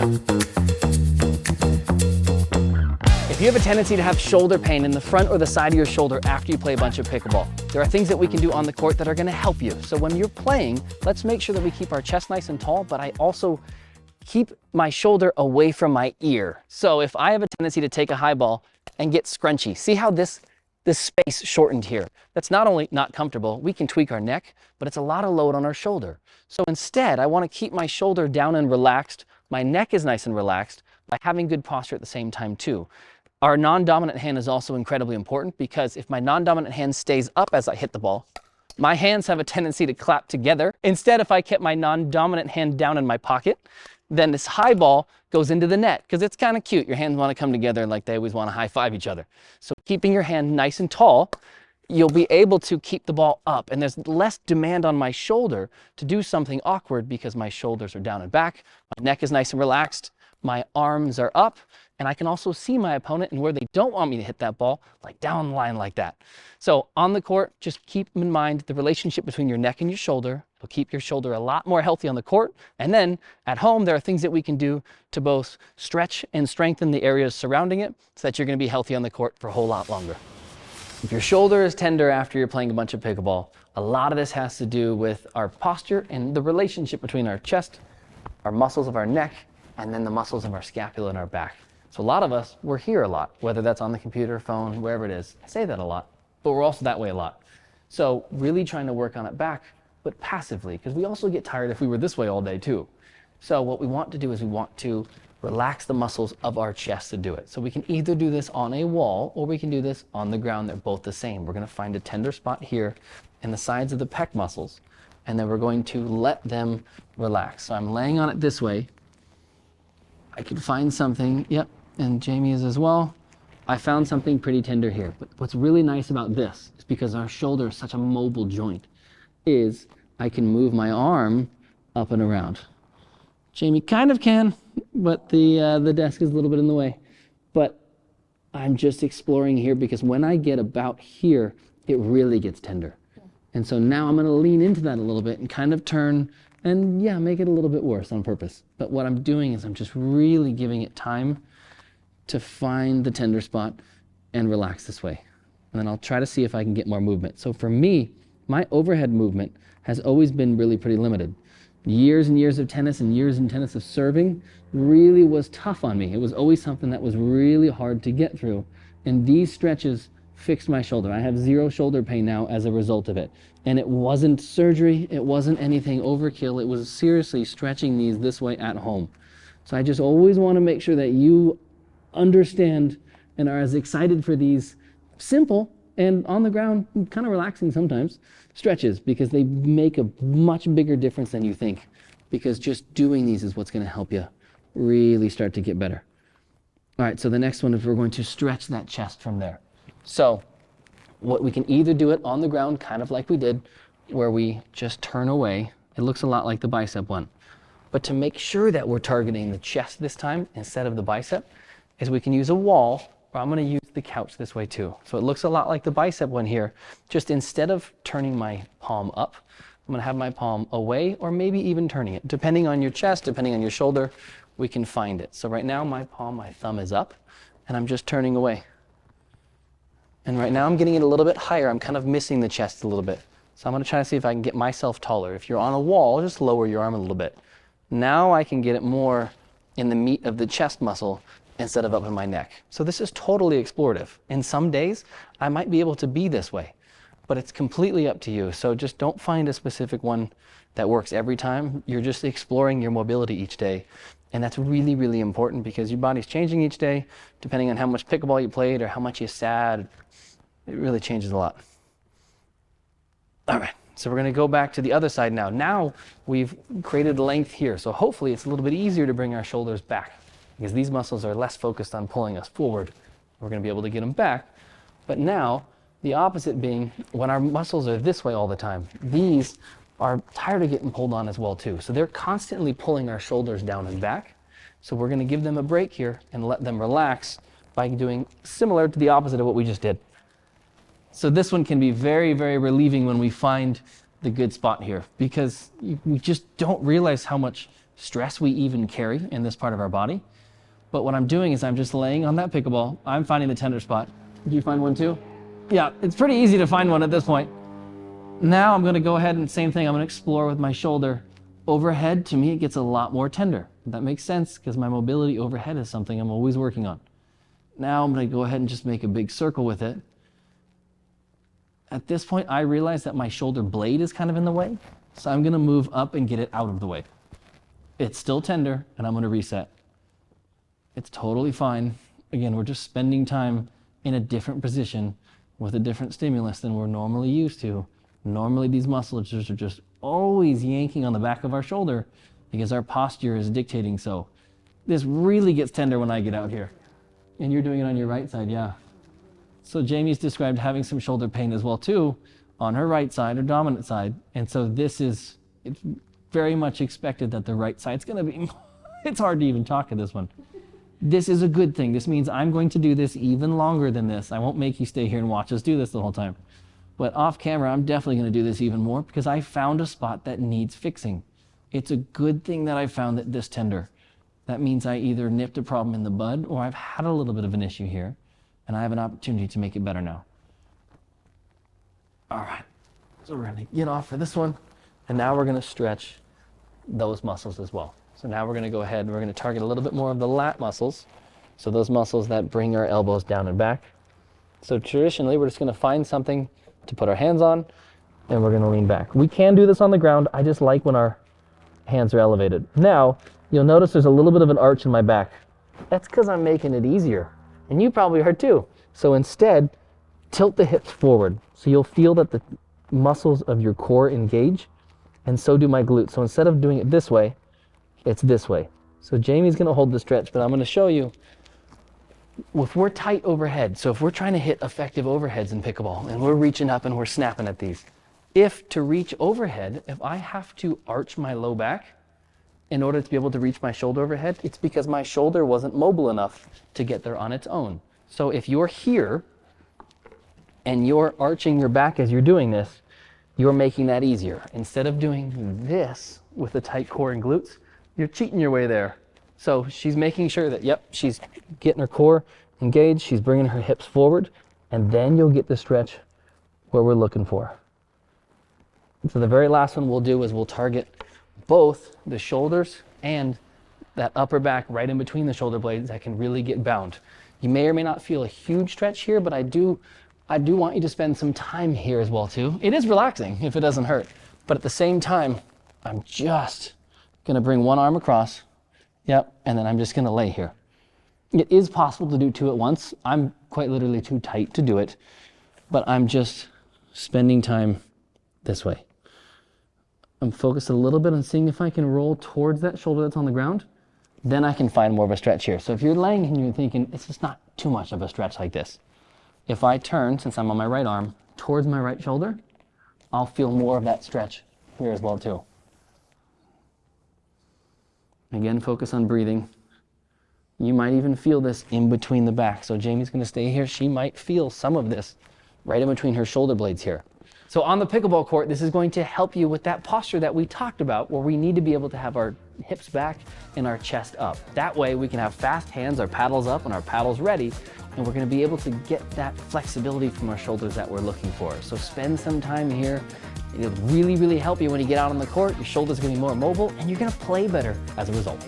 If you have a tendency to have shoulder pain in the front or the side of your shoulder after you play a bunch of pickleball, there are things that we can do on the court that are going to help you. So when you're playing, let's make sure that we keep our chest nice and tall, but I also keep my shoulder away from my ear. So if I have a tendency to take a high ball and get scrunchy, see how this space shortened here? That's not only not comfortable, we can tweak our neck, but it's a lot of load on our shoulder. So instead, I want to keep my shoulder down and relaxed. My neck is nice and relaxed by having good posture at the same time too. Our non-dominant hand is also incredibly important because if my non-dominant hand stays up as I hit the ball, my hands have a tendency to clap together. Instead, if I kept my non-dominant hand down in my pocket, then this high ball goes into the net because it's kind of cute. Your hands want to come together like they always want to high five each other. So keeping your hand nice and tall, you'll be able to keep the ball up, and there's less demand on my shoulder to do something awkward because my shoulders are down and back, my neck is nice and relaxed, my arms are up, and I can also see my opponent and where they don't want me to hit that ball, like down the line like that. So on the court, just keep in mind the relationship between your neck and your shoulder. It'll keep your shoulder a lot more healthy on the court. And then at home, there are things that we can do to both stretch and strengthen the areas surrounding it so that you're going to be healthy on the court for a whole lot longer. If your shoulder is tender after you're playing a bunch of pickleball, a lot of this has to do with our posture and the relationship between our chest, our muscles of our neck, and then the muscles of our scapula and our back. So a lot of us, we're here a lot, whether that's on the computer, phone, wherever it is. I say that a lot, but we're also that way a lot. So really trying to work on it back, but passively, because we also get tired if we were this way all day too. So what we want to do is we want to relax the muscles of our chest to do it. So we can either do this on a wall or we can do this on the ground. They're both the same. We're going to find a tender spot here in the sides of the pec muscles, and then we're going to let them relax. So I'm laying on it this way. I can find something, yep, and Jamie is as well. I found something pretty tender here. But what's really nice about this is because our shoulder is such a mobile joint, is I can move my arm up and around. Jamie kind of can, but the desk is a little bit in the way. But I'm just exploring here because when I get about here, it really gets tender. And so now I'm going to lean into that a little bit and kind of turn and yeah, make it a little bit worse on purpose. But what I'm doing is I'm just really giving it time to find the tender spot and relax this way. And then I'll try to see if I can get more movement. So for me, my overhead movement has always been really pretty limited. Years and years of tennis and years and tennis of serving really was tough on me. It was always something that was really hard to get through. And these stretches fixed my shoulder. I have zero shoulder pain now as a result of it. And it wasn't surgery, it wasn't anything overkill, it was seriously stretching these this way at home. So I just always want to make sure that you understand and are as excited for these simple and on the ground, kind of relaxing sometimes, stretches, because they make a much bigger difference than you think. Because just doing these is what's going to help you really start to get better. All right, so the next one is we're going to stretch that chest from there. So what we can either do it on the ground, kind of like we did, where we just turn away. It looks a lot like the bicep one. But to make sure that we're targeting the chest this time instead of the bicep, is we can use a wall, or I'm going to use the couch this way too. So it looks a lot like the bicep one here. Just instead of turning my palm up, I'm going to have my palm away or maybe even turning it. Depending on your chest, depending on your shoulder, we can find it. So right now my palm, my thumb is up, and I'm just turning away. And right now I'm getting it a little bit higher. I'm kind of missing the chest a little bit. So I'm going to try to see if I can get myself taller. If you're on a wall, just lower your arm a little bit. Now I can get it more in the meat of the chest muscle instead of up in my neck. So this is totally explorative. And some days I might be able to be this way, but it's completely up to you. So just don't find a specific one that works every time. You're just exploring your mobility each day. And that's really, really important because your body's changing each day, depending on how much pickleball you played or how much you sat. It really changes a lot. All right, so we're gonna go back to the other side now. Now we've created length here. So hopefully it's a little bit easier to bring our shoulders back because these muscles are less focused on pulling us forward. We're gonna be able to get them back. But now, the opposite being when our muscles are this way all the time, these are tired of getting pulled on as well too. So they're constantly pulling our shoulders down and back. So we're gonna give them a break here and let them relax by doing similar to the opposite of what we just did. So this one can be very, very relieving when we find the good spot here because we just don't realize how much stress we even carry in this part of our body. But what I'm doing is I'm just laying on that pickleball. I'm finding the tender spot. Did you find one too? Yeah, it's pretty easy to find one at this point. Now I'm gonna go ahead and same thing, I'm gonna explore with my shoulder. Overhead, to me, it gets a lot more tender. That makes sense because my mobility overhead is something I'm always working on. Now I'm gonna go ahead and just make a big circle with it. At this point, I realize that my shoulder blade is kind of in the way, so I'm gonna move up and get it out of the way. It's still tender, and I'm gonna reset. It's totally fine. Again, we're just spending time in a different position with a different stimulus than we're normally used to. Normally, these muscles are just always yanking on the back of our shoulder because our posture is dictating so. This really gets tender when I get out here. And you're doing it on your right side, yeah. So Jamie's described having some shoulder pain as well too, on her right side or dominant side. And so it's very much expected that the right side's gonna be, it's hard to even talk at this one. This is a good thing. This means I'm going to do this even longer than this. I won't make you stay here and watch us do this the whole time. But off camera, I'm definitely gonna do this even more because I found a spot that needs fixing. It's a good thing that I found it this tender. That means I either nipped a problem in the bud or I've had a little bit of an issue here and I have an opportunity to make it better now. All right, so we're gonna get off for this one and now we're gonna stretch those muscles as well. So now we're gonna go ahead and we're gonna target a little bit more of the lat muscles. So those muscles that bring our elbows down and back. So traditionally, we're just gonna find something to put our hands on and we're gonna lean back. We can do this on the ground. I just like when our hands are elevated. Now, you'll notice there's a little bit of an arch in my back. That's because I'm making it easier. And you probably heard too. So instead, tilt the hips forward. So you'll feel that the muscles of your core engage, and so do my glutes. So instead of doing it this way, it's this way. So Jamie's gonna hold the stretch, but I'm gonna show you, if we're tight overhead, so if we're trying to hit effective overheads in pickleball, and we're reaching up and we're snapping at these, if to reach overhead, if I have to arch my low back in order to be able to reach my shoulder overhead, it's because my shoulder wasn't mobile enough to get there on its own. So if you're here and you're arching your back as you're doing this, you're making that easier. Instead of doing this with the tight core and glutes, you're cheating your way there. So she's making sure that, yep, she's getting her core engaged, she's bringing her hips forward, and then you'll get the stretch where we're looking for. So the very last one we'll do is we'll target both the shoulders and that upper back right in between the shoulder blades that can really get bound. You may or may not feel a huge stretch here, but I do want you to spend some time here as well too. It is relaxing if it doesn't hurt, but at the same time, I'm just gonna bring one arm across, yep, and then I'm just gonna lay here. It is possible to do two at once. I'm quite literally too tight to do it, but I'm just spending time this way. I'm focused a little bit on seeing if I can roll towards that shoulder that's on the ground. Then I can find more of a stretch here. So if you're laying and you're thinking, it's just not too much of a stretch like this. If I turn, since I'm on my right arm, towards my right shoulder, I'll feel more of that stretch here as well too. Again, focus on breathing. You might even feel this in between the back. So Jamie's gonna stay here. She might feel some of this right in between her shoulder blades here. So on the pickleball court, this is going to help you with that posture that we talked about, where we need to be able to have our hips back and our chest up. That way we can have fast hands, our paddles up and our paddles ready, and we're gonna be able to get that flexibility from our shoulders that we're looking for. So spend some time here. It'll really, really help you when you get out on the court. Your shoulders are gonna be more mobile and you're gonna play better as a result.